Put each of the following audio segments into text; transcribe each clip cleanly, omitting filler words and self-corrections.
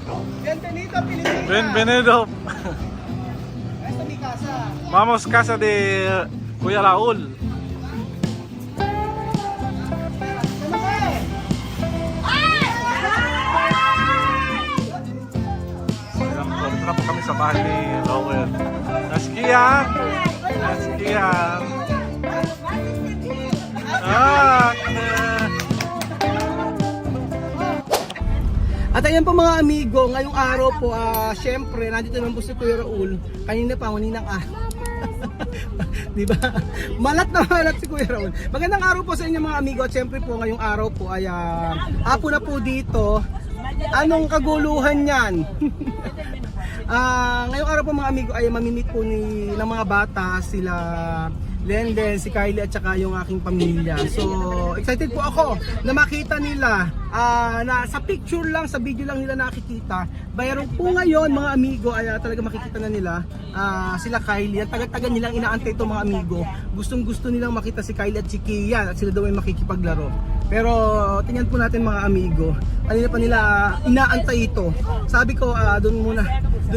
Bienvenido, Pilipinas. Bienvenido. Esta es mi casa. Vamos casa de Kuya Raul. Ano ba eh? Ayan po, dito na po kami sa bahay ni Raul. Naskiyan! Naskiyan! At ayan po mga amigo, ngayong araw po, syempre, nandito naman po si Kuya Raul. Kanina pa, maninang diba? Malat na malat si Kuya Raul. Magandang araw po sa inyo mga amigo. At syempre po, ngayong araw po ay hapon na po dito. Anong kaguluhan yan? Ngayong araw po mga amigo ay mamimit po ng mga bata, sila Lenden, si Kylie at saka yung aking pamilya. So, excited po ako na makita nila na sa picture lang, sa video lang nila nakikita. Bayron po ngayon mga amigo ay talaga makikita na nila sila Kylie. At taga-taga nilang inaantay ito mga amigo. Gustong-gusto nilang makita si Kylie at si Kian at sila daw ay makikipaglaro. Pero tingnan po natin mga amigo. Kanina pa nila inaantay ito. Sabi ko doon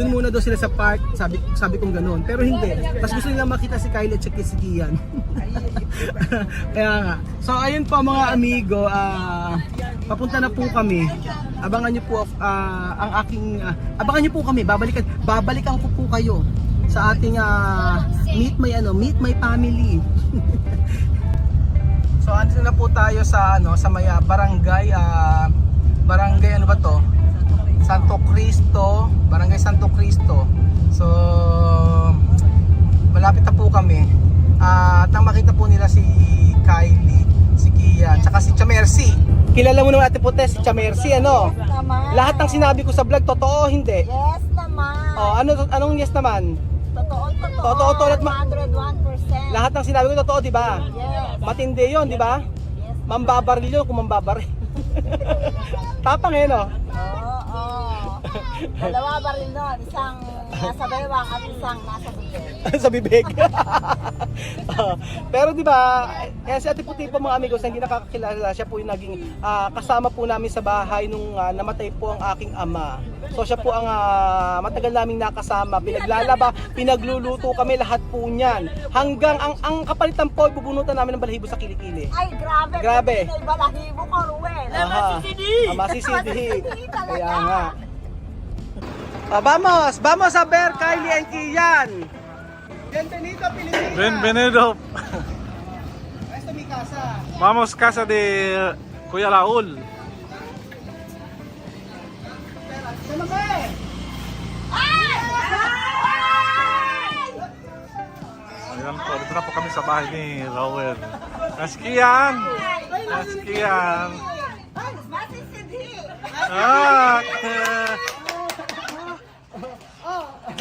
muna daw sila sa park. Sabi kong ganoon. Pero hindi. Tapos gusto nilang makita si Kylie at si Kian. Kaya nga. So ayun po mga amigo, papunta na po kami. Abangan niyo po ang aking abangan niyo po kami. Babalikan ko po kayo sa ating meet my family. So andito na po tayo sa may barangay ano ba to? Santo Cristo, Barangay Santo Cristo. So malapit na po kami. At ang makita po nila si Kylie, si Kian, tsaka si Chamercy. Kilala mo naman Ate Putes, si Chamercy, ano? Yes naman. Lahat ng sinabi ko sa vlog, totoo hindi? Yes naman. Oh, anong yes naman? Totoo. Tulad 101%. Lahat ng sinabi ko totoo, di ba? Yes. Matindi 'yon, di ba? Yes. Mambabaril 'yon kung mambabaril. Tapang no? Oo. Dalawa ba rin doon? Isang nasa baywang at isang nasa bibig. Sa bibig. Pero di ba, si Ate Puti po mga amigos, hindi nakakakilala, siya po yung naging kasama po namin sa bahay nung namatay po ang aking ama. So siya po ang matagal naming nakasama, pinaglalaba, pinagluluto kami lahat po niyan. Hanggang ang kapalitan po, bubunutan namin ng balahibo sa kilikili. Ay, grabe. Grabe. May balahibo ko, Ruel. Masisidi. Kaya nga. Vamos a ver Kylie and Kian. Bienvenido, Pilipinas. Bienvenido. Esta es mi casa. Vamos casa de Kuya Raul. Ano ba eh? Ayan po, dito na po kami sa bahay ni Raul. Naskiyan! Naskiyan!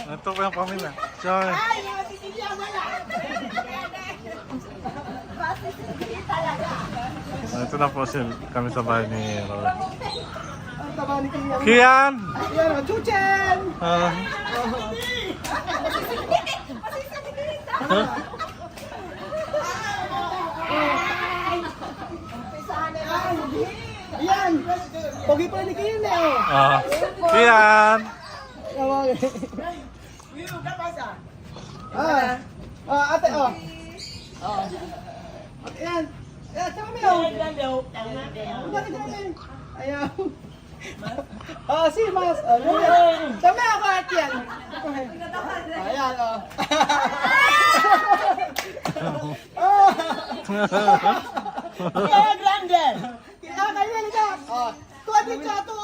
Ito po yung pamilya. Sorry. Ito na po kami sa bahay ni Raul. Ang taba ni Kian. Kian! Ayan o, Chuchen! Ayan! Pogi pa ni Kian eh! Kian! Ate, oh! Ayan! Ayan, tsaka kami oh! Bakit kami? Ayan! Si Mas! Sama ako at yan! Ayan, oh! Kaya grande. Kayo, halika! Tuwa din ka ito!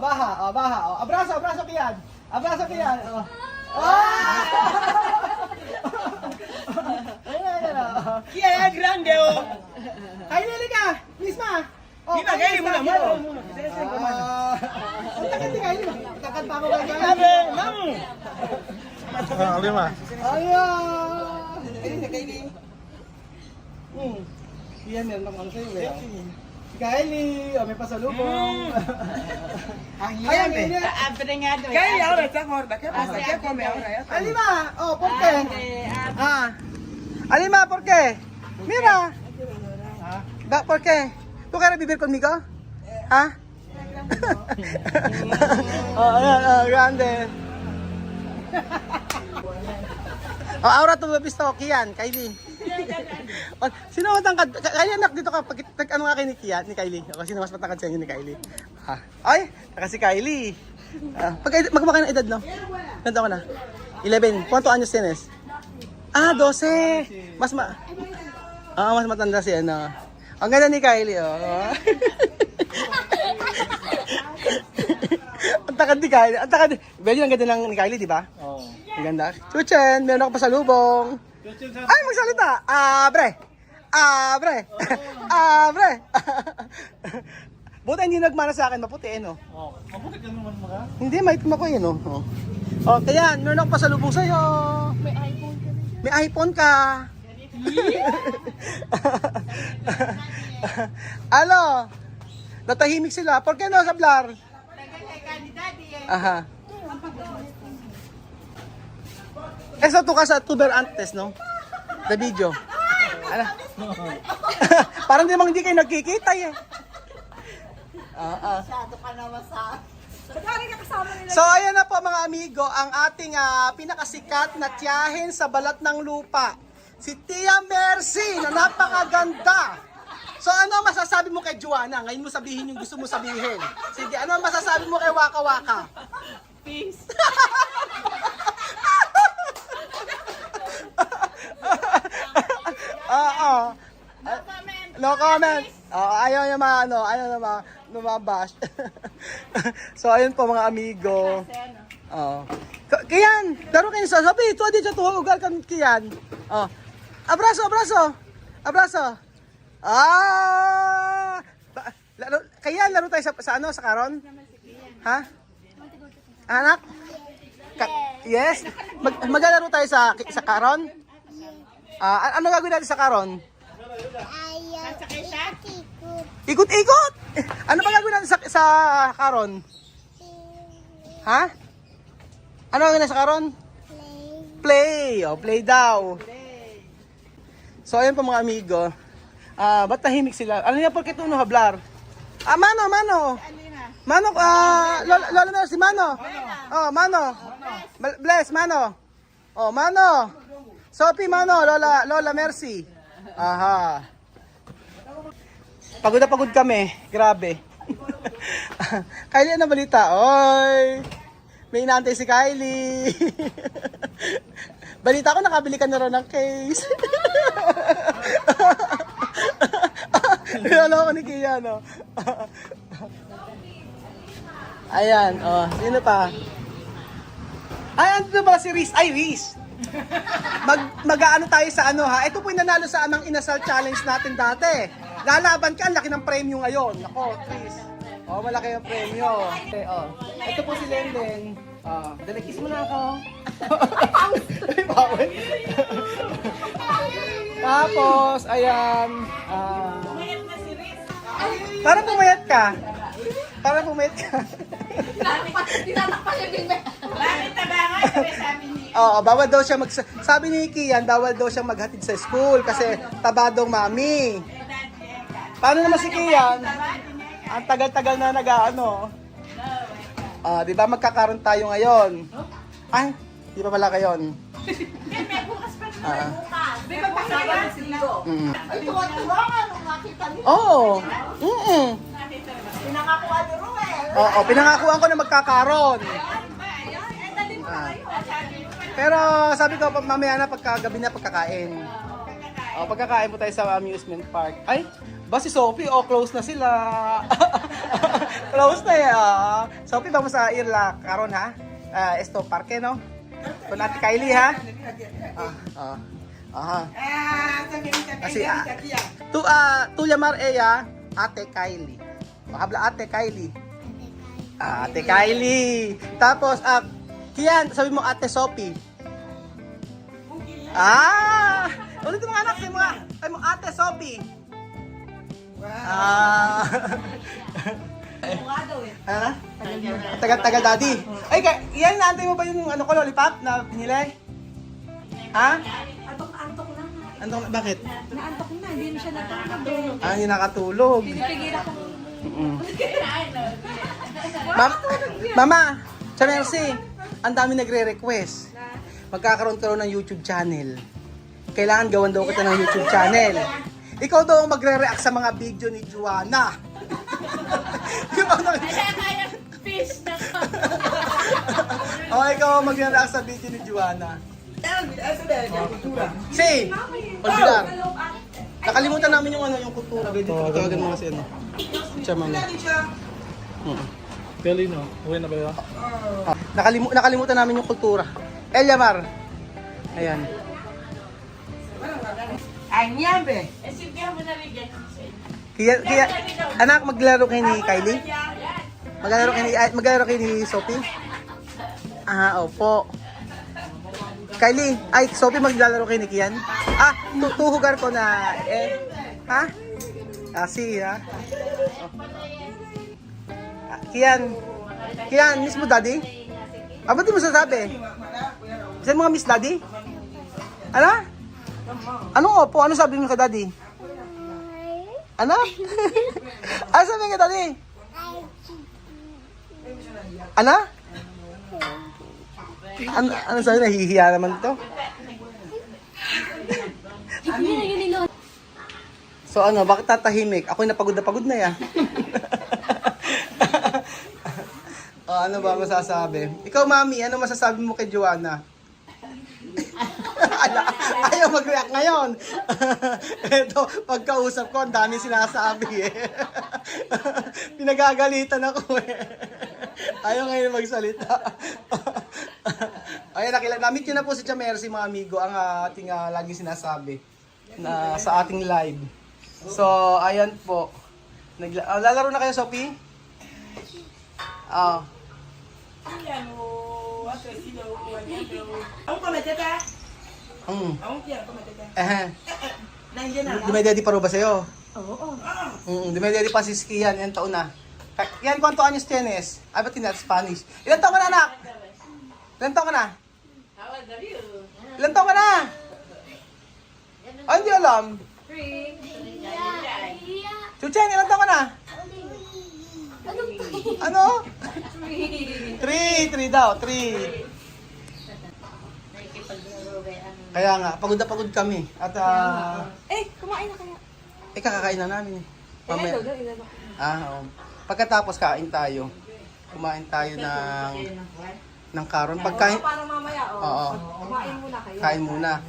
Baha! Abraso Kian! Abraso Kian! Kaya grande, oh. Kayo, halika! Misma! Mima, kayo muna. Ang tagal din kayo. Takad pa ako kayo. Mamu. Lima. Ayan! Iyan, meron akong ano sa'yo eh. Si Kylie, may pasalubong. Ayan, Kylie. Kaya ahora está gorda. ¿Qué pasa? ¿Qué come ahora? Alima, ¿por qué? Alima, ¿por qué? Mira. ¿Por qué? ¿Tú quieres vivir conmigo? Ha? Oh, ayan, grande. Oh, Aura to Babisto, Kian, Kylie. Oh, sino matangkad? Kylie, anak, dito ka. Ano nga kayo ni Kian, ni Kylie? O, sino mas matangkad sa inyo ni Kylie? Ay, naka si Kylie. Magkumakain ng edad, no? Ganto ka na? 11. ¿Cuántos años tienes? 12. Mas matanda si ano. Ang ganda ni Kylie, oh. Ang takad ni Kylie. Ang takad. Medyo ang ganda ng ni Kylie, di ba? Oo. Ang ganda. Chuchen, meron ako pasalubong. Ay, magsalita. Bre. Bre. Buti hindi nagmana sa akin, maputi, no? Oh, mabuti ka naman mga. Hindi, may ko yun, no? Oh, kaya, meron ako pasalubong sa'yo. May iPhone ka. Ano? Natahimik sila. ¿Por qué no vas a hablar? Aha. Eso tu casa tuber antes, no? The video. Ano? Parang hindi kayo nagkikita eh. Masyado ka naman sa... So ayan na po mga amigo, ang ating pinakasikat na tiyahin sa balat ng lupa. Si Tia Mercy na napakaganda. So ano masasabi mo kay Joanna? Ngayon mo sabihin yung gusto mo sabihin. Sige, ano masasabi mo kay Waka Waka? Peace. No comment. Ayaw naman mabash. So ayun po mga amigo. Kian, daro kayo sa sabi, ito di sa tuwa ugal kan Kian. Abraso. Laro tayo sa ano sa karon? Ha? Anak? Yes. Maglalaro tayo sa karon? Ano gagawin natin sa karon? Ikot-ikot! Ano ba gagawin natin sa karon? Ha? Ano gagawin natin sa karon? Play! Play daw. So ayun po mga amigo. Ba't tahimik sila? Ano niya porke tuno hablar? Mano! Lola Mercy, Mano! Mano! Bless, Mano! Mano! Sophie, Mano! Lola Mercy! Aha! Pagod na pagod kami. Grabe. Kylie, ano balita? Oy! May inaantay si Kylie. Balita ko, nakabili ka na rin ng case. Ano ko ni Kia, no? Ayan, sino pa? Ay, ano ba si Riz? Ay, Riz! Mag-aano tayo sa ano ha? Ito po yung nanalo sa Amang Inasal Challenge natin dati. Lalaban ka, ang laki ng premyo ngayon. Ako, Riz. Malaki ang premyo. Okay, ito po si Lenden. Dalagkis mo na ako. Tapos, ayan. Parang pumayat ka. Tinatakpan yung bingbe. Bakit tabangan? Sabi niya. Bawal daw siya sabi ni Kian, bawal daw siya maghatid sa school kasi tabadong mami. Paano naman si Kian? Ang tagal-tagal na nag-ano. Di ba magkakaroon tayo ngayon? Ay, di ba pala kayon? May bukas pa naman bukas. May magpapagawa na sila. Ay, tuwa-tuwa nga nung nakita niyo. Pinangakuha ni Ruel. Pinangakuan ko na magkakaroon. Dali mo na kayo. Pero sabi ko, mamaya na pagkagabi na pagkakain. Pagkakain po tayo sa amusement park. Ay, ba si Sophie? Close na sila. Close na Sophie, vamos a ir la karon ha? Esto, parque, no? Con Ate Kylie, ha? Kasi, tu llamar ella Ate Kylie. Habla Ate Kylie. Ate Kylie. Tapos, Kian, sabi mo Ate Sophie. Ulit mo anak, sabi mo Ate Sophie. Tagal-tagal daddy. Ay, yan, naantay mo ba yung lollipop na pinili? Ha? Antok lang. Bakit? Naantok na, hindi na siya natulog. Hindi nakatulog. Pinipigilan ko Mama, sa Mercy, ang dami nagre-request. Magkakaroon ng YouTube channel. Kailangan gawan daw kita ng YouTube channel. Ikaw daw ang magre-react sa mga video ni Joanna. Fish na to. Ikaw ang magre-react sa video ni Joanna. Si, Olvidar. Nakalimutan namin yung yung kultura. Tawagan mo kasi ano. Siya mami. Pelino, uwi na ba yun? Nakalimutan namin yung kultura. Eliamar. Ayan. Kaya, anak, maglaro kayo ni Kylie? Maglaro kayo ni Sophie? Opo. Kylie, Sophie, maglalaro kayo ni Kian? Tuhugar ko na, ha? Si, ha? Kian, miss mo daddy? Ba't di mo sasabi? Saan mga miss daddy? Ano? Anong opo? Ano sabi mo kay daddy? Ano? Ano sabi mo kay daddy? Ano? Ano sabi? Nahihiya naman to. So ano, bakit tatahimik? Ako'y napagod na yan. Ano ba masasabi? Ikaw, mami, ano masasabi mo kay Joanna? Ayaw mag-react ngayon. Ito, pagkausap ko, ang dami sinasabi eh. Pinagagalitan ako eh. Ayaw ngayon magsalita. Ayan, namit nyo na po si Tia Mercy, mga amigo, ang ating laging sinasabi na sa ating live. So, ayan po. Lalaro na kayo, Sophie? Dumededi pa rin ba sa'yo? Oo. Dumededi pa si Skian, ilang taon na. Yan, kwanto anyos tienes? Ba't hindi natin Spanish? Ilan taon ka na, anak? Ilan taon ka na? Ilan taon ka na? Hindi alam. 3. Chuchen, ilan taon ka na? Ano? 3 daw, 3. Kaya nga, pagod na pagod kami. At Kumain na kaya. Kakakain na namin eh. Mamaya. Oo. Pagkatapos kain tayo. Kumain tayo ng karon. Pagkain. Para mamaya, Oo. kumain muna kayo. Kain muna.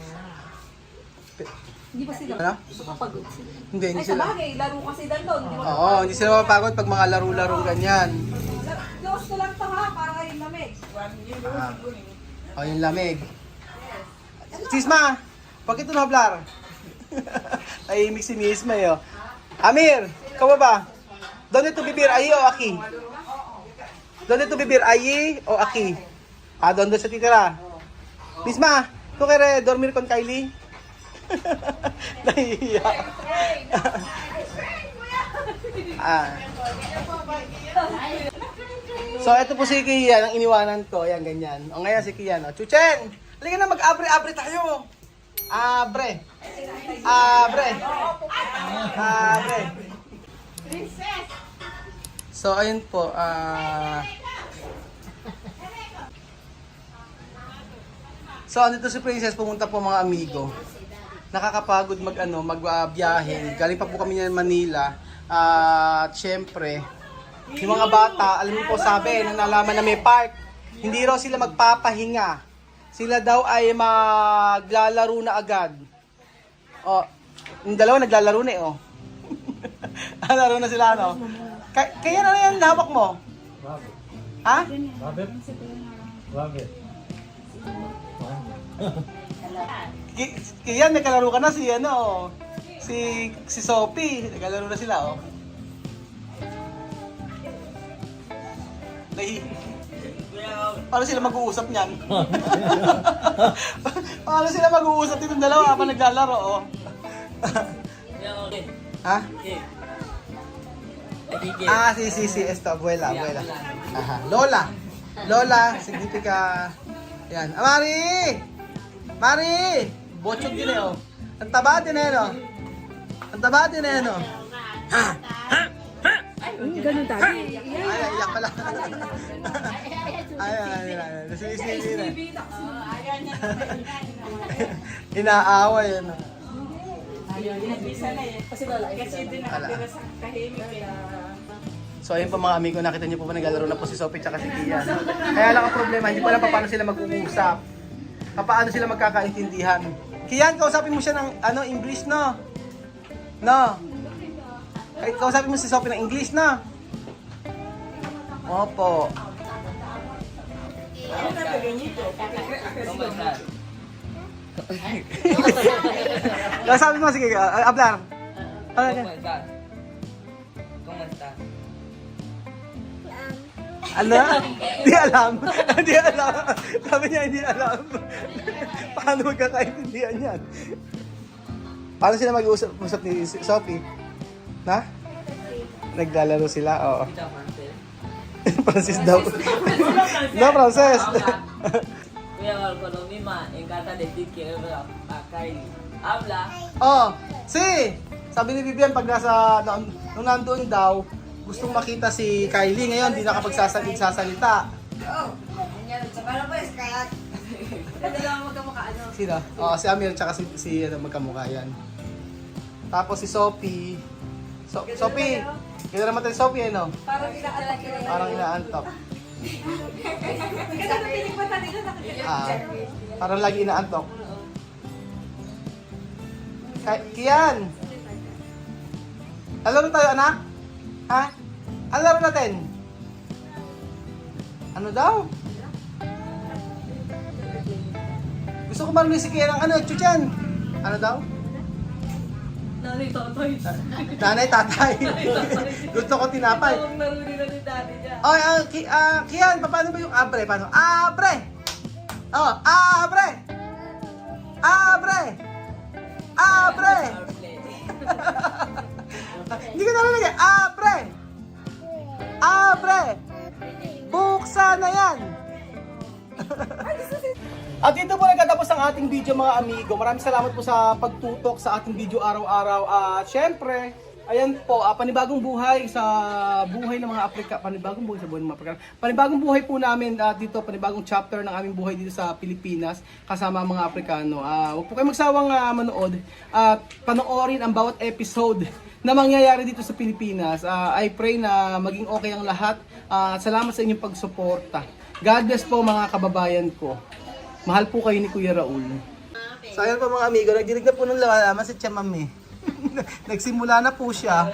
Hindi ba sila? Ano? Mapagod sila? Hindi Ay, sila. sabagay, laro kasi doon. Oo, hindi sila mapagod pag mga laro-laro ganyan. Close ko lang to ha, para kayong lamig. Yung lamig. Sisma, pag ito na hablar. Ay, mix si Misma yun. Amir, ikaw ba? Doon ito bibir ayi o aki? Doon ito bibir ayi o aki? Doon sa titira. Misma, ito kaya dormir con Kylie? Nahihiya. So, ito po si Kian, ang iniwanan ko. Ayan, ganyan. O ngayon si Kian. Chuchen! Halika na, mag-abre-abre tayo. Abre. So, ayun po. So, andito si Princess, pumunta po mga amigo. Nakakapagod magbiyahe. Galing pa po kami ng Manila. At syempre, yung mga bata, alam niyo po sabi, nung nalaman na may park, hindi raw sila magpapahinga. Sila daw ay maglalaro na agad. Yung dalawa naglalaro na laro na sila, no? Kaya na yan, hawak mo? Ha? Rabbit. Kaya nagkalaro ka na si Sophie, nagkalaro na sila, Paano sila mag-uusap niyan? Paano sila mag-uusap itong dalawa habang naglalaro, Ha? Si esto, abuela. Aha. Lola, significa, yan. Mari! Bochog din Ang taba din Ha? Ganun tayo. Ay, iyak pala. Ay. Sisi na. Inaaway yan. So ayun po mga amigo, nakita niyo po ba naglalaro na po si Sophie tsaka si Kian. Kaya lang ang problema, hindi pa alam paano sila mag-uusap. Paano sila magkakaintindihan. Kian, kausapin mo siya ng English, no? No? Kausapin mo si Sophie ng English, no? Opo. Kausapin mo, sige, hablar. Ano? Hindi alam. Hindi alam. Sabi niya hindi alam. Paano magkakaintindihan yan? Paano sila mag-uusap ni Sophie? Na? Naglalaro sila? Oo. Francis daw. No, Francis. Kuya Marco, Mima, encanta de ti, quiero ver a Kylie. Habla. Oh, si! Sabi ni Vivian pag nung nandoon daw, gustong makita si Kylie. Ngayon, di nakapagsasalita. Sino? Oh, si Amir tsaka si magkamukha yan. Tapos si Sophie. Sophie! Kaya naman tayo Sophie, ano? Parang inaantok. Parang lagi inaantok. Kian! Alaro tayo, anak? Ha? Alaro natin? Ano daw? Gusto ko marinig si Kian ng Chuchan. Ano daw? Nanay, totoy. Nanay, tatay. Gusto ko tinapay. Ang naruni na ni daddy niya. Oy, Kian, paano ba yung abre? Paano? Abre! Oh, abre! Abre! Abre! Hindi ko narinig eh. Abre! Abre! Buksan na yan! At dito po nagtatapos ang ating video mga amigo. Maraming salamat po sa pagtutok sa ating video araw-araw. At syempre, ayan po, panibagong buhay sa buhay ng mga Afrika. Panibagong buhay sa buhay ng mga Afrika. Panibagong buhay po namin dito, panibagong chapter ng aming buhay dito sa Pilipinas kasama ang mga Afrikano. Huwag po kayo magsawang manood at panoorin ang bawat episode na mangyayari dito sa Pilipinas. I pray na maging okay ang lahat. Salamat sa inyong pagsuporta. God bless po mga kababayan ko. Mahal po kayo ni Kuya Raul. So ayan po mga amigo, nagdirig na po ng lalaman si Chamam eh. Nagsimula na po siya.